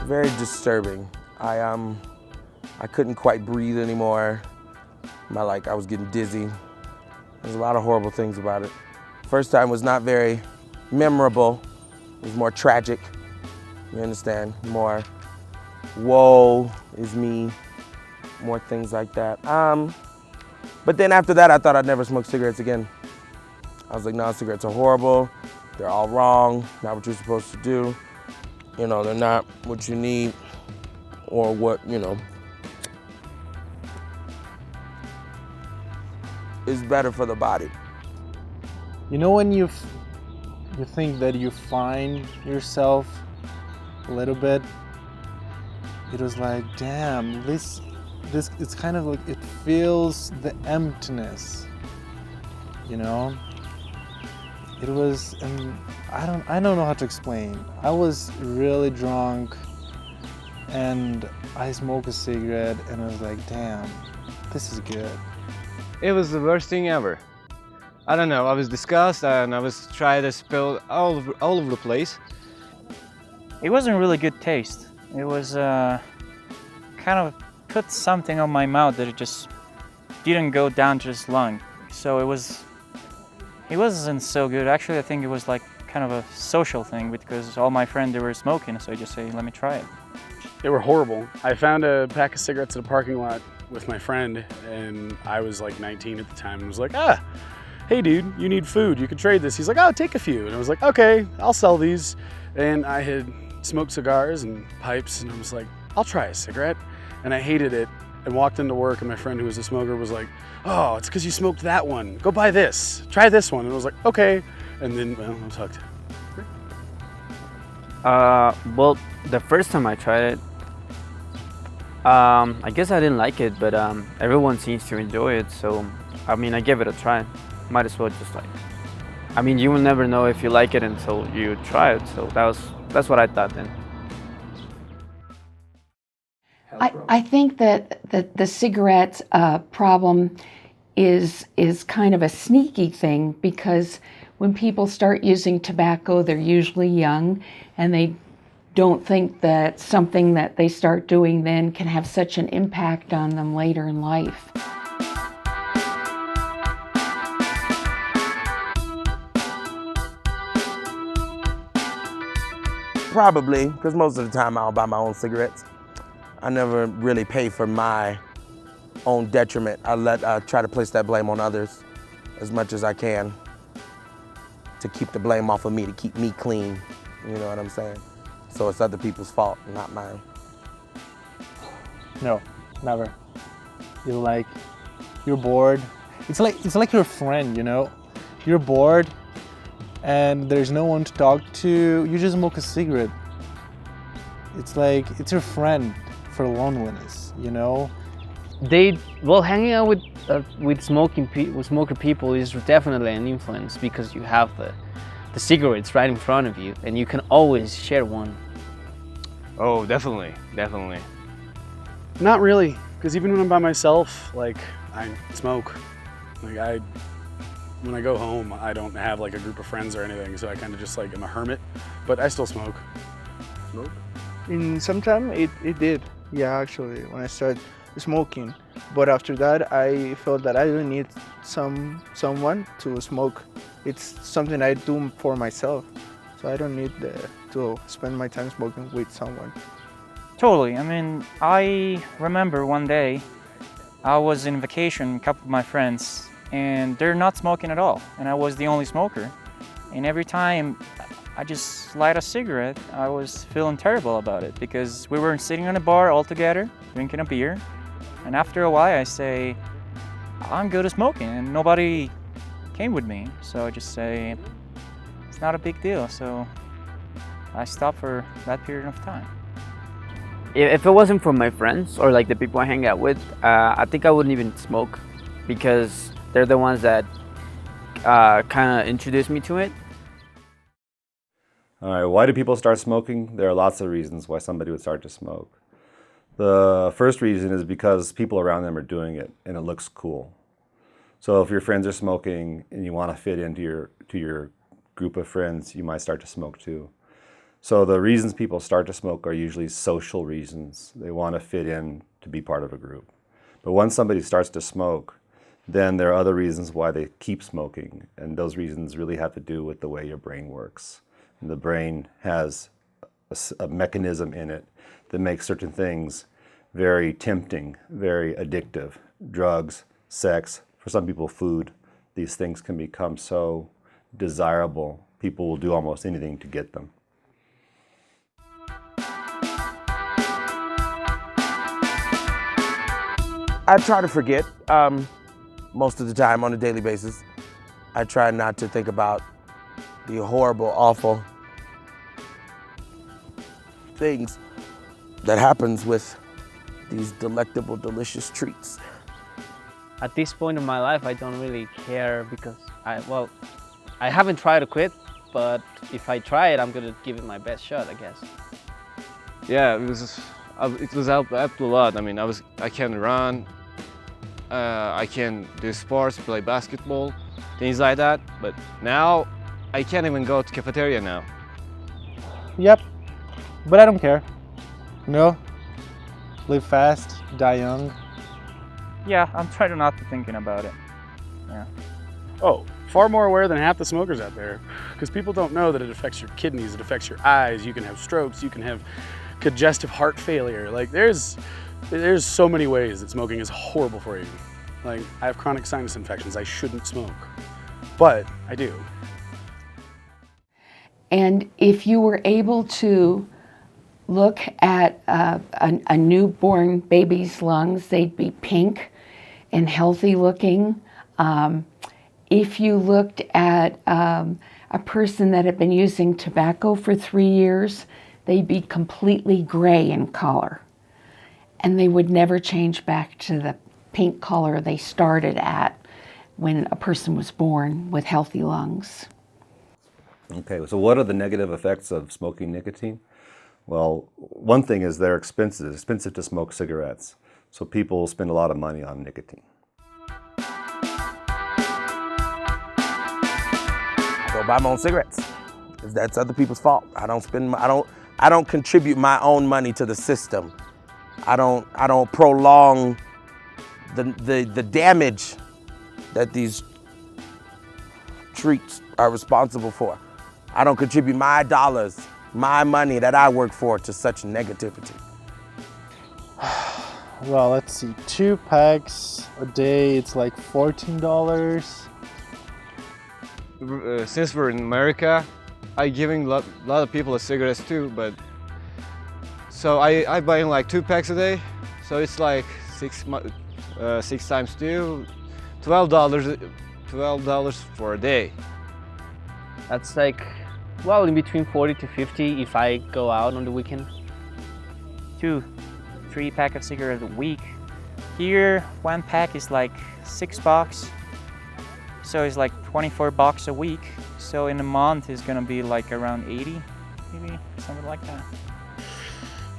Very disturbing. I couldn't quite breathe anymore. I was getting dizzy. There's a lot of horrible things about it. First time was not very memorable. It was more tragic. You understand? More, woe is me. More things like that. But then after that, I thought I'd never smoke cigarettes again. I was like, no, cigarettes are horrible. They're all wrong. Not what you're supposed to do. You know, they're not what you need or what, is better for the body. You know when you think that you find yourself a little bit, it was like, damn, this it's kind of like, it feels the emptiness, you know? It was, I don't know how to explain. I was really drunk and I smoked a cigarette and I was like, damn, this is good. It was the worst thing ever. I don't know, I was disgusted and I was trying to spill all over the place. It wasn't really good taste. It was kind of put something on my mouth that it just didn't go down to his lung. So it wasn't so good. Actually, I think it was like kind of a social thing because all my friends, they were smoking, so I just say, let me try it. They were horrible. I found a pack of cigarettes in a parking lot with my friend, and I was like 19 at the time, and was like, hey dude, you need food, you can trade this. He's like, oh, take a few. And I was like, okay, I'll sell these. And I had smoked cigars and pipes, and I was like, I'll try a cigarette. And I hated it, and walked into work, and my friend who was a smoker was like, oh, it's because you smoked that one. Go buy this. Try this one. And I was like, okay. And then, well, I was hooked. Well, the first time I tried it, I guess I didn't like it, but everyone seems to enjoy it, so I mean, I gave it a try. Might as well just you will never know if you like it until you try it, so that's what I thought then. I think that the cigarette problem is kind of a sneaky thing, because when people start using tobacco, they're usually young, and they don't think that something that they start doing then can have such an impact on them later in life. Probably, because most of the time I'll buy my own cigarettes. I never really pay for my own detriment. I try to place that blame on others as much as I can to keep the blame off of me, to keep me clean. You know what I'm saying? So it's other people's fault, not mine. No, never. You're bored. It's like your friend, you know? You're bored and there's no one to talk to. You just smoke a cigarette. It's like, it's your friend for loneliness, you know? Hanging out with smoker people is definitely an influence, because you have the cigarettes right in front of you and you can always share one. Oh, definitely. Not really, because even when I'm by myself, I smoke. When I go home, I don't have a group of friends or anything, so I kind of just am a hermit, but I still smoke. Smoke? In some time, it did. Yeah, actually, when I started smoking. But after that, I felt that I don't need someone to smoke. It's something I do for myself, so I don't need to spend my time smoking with someone. Totally. I mean, I remember one day I was in vacation with a couple of my friends, and they're not smoking at all, and I was the only smoker. And every time I just light a cigarette. I was feeling terrible about it because we were sitting in a bar all together, drinking a beer. And after a while I say, I'm good at smoking, and nobody came with me. So I just say, it's not a big deal. So I stopped for that period of time. If it wasn't for my friends or like the people I hang out with, I think I wouldn't even smoke, because they're the ones that kind of introduced me to it. All right, why do people start smoking? There are lots of reasons why somebody would start to smoke. The first reason is because people around them are doing it and it looks cool. So if your friends are smoking and you want to fit into your group of friends, you might start to smoke too. So the reasons people start to smoke are usually social reasons. They want to fit in to be part of a group. But once somebody starts to smoke, then there are other reasons why they keep smoking, and those reasons really have to do with the way your brain works. And the brain has a mechanism in it that makes certain things very tempting, very addictive. Drugs, sex, for some people food. These things can become so desirable, people will do almost anything to get them. I try to forget most of the time on a daily basis. I try not to think about the horrible, awful things that happens with these delectable, delicious treats. At this point in my life, I don't really care because I haven't tried to quit, but if I try it, I'm gonna give it my best shot, I guess. Yeah, it was helped a lot. I mean, I can run, I can do sports, play basketball, things like that. But now, I can't even go to cafeteria now. Yep, but I don't care. You know, live fast, die young. Yeah, I'm trying not to thinking about it. Yeah. Oh, far more aware than half the smokers out there. Because people don't know that it affects your kidneys, it affects your eyes, you can have strokes, you can have congestive heart failure. Like there's so many ways that smoking is horrible for you. Like I have chronic sinus infections, I shouldn't smoke, but I do. And if you were able to look at a newborn baby's lungs, they'd be pink and healthy looking. If you looked at a person that had been using tobacco for 3 years, they'd be completely gray in color. And they would never change back to the pink color they started at when a person was born with healthy lungs. Okay, so what are the negative effects of smoking nicotine? Well, one thing is they're expensive. It's expensive to smoke cigarettes. So people spend a lot of money on nicotine. I go buy my own cigarettes. That's other people's fault. I don't contribute my own money to the system. I don't prolong the damage that these treats are responsible for. I don't contribute my dollars, my money that I work for to such negativity. Well, let's see, 2 packs a day, it's like $14. Since we're in America, I'm giving a lot of people cigarettes too, but so I buy like 2 packs a day, so it's like 6 times 2, $12 for a day. That's like, well, in between 40 to 50 if I go out on the weekend. 2-3 pack of cigarettes a week. Here, 1 pack is like $6. So it's like $24 a week. So in a month, it's gonna be like around 80, maybe something like that.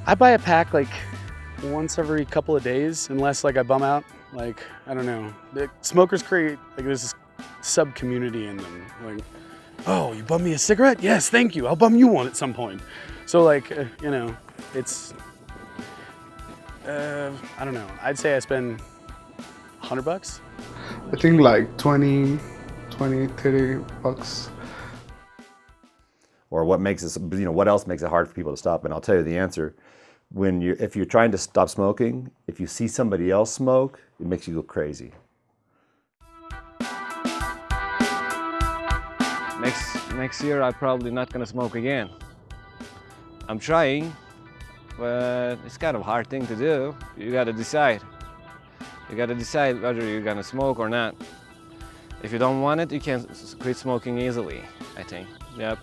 I buy a pack like once every couple of days, unless like I bum out. Like, I don't know. The smokers create, like there's this sub-community in them. Like, oh, you bum me a cigarette? Yes, thank you. I'll bum you one at some point. So like, you know, it's, I don't know. I'd say I spend $100. I think like 20, 30 bucks. Or what makes it, what else makes it hard for people to stop? And I'll tell you the answer. If you're trying to stop smoking, if you see somebody else smoke, it makes you go next year I'm probably not gonna smoke again. I'm trying, but it's kind of a hard thing to do. You gotta decide. You gotta decide whether you're gonna smoke or not. If you don't want it, you can quit smoking easily, I think. Yep.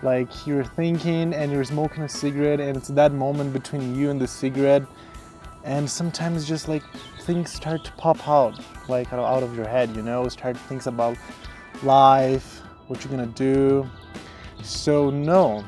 Like you're thinking and you're smoking a cigarette, and it's that moment between you and the cigarette, and sometimes just like things start to pop out, like out of your head, you know, start things about life, what you're gonna do. So no,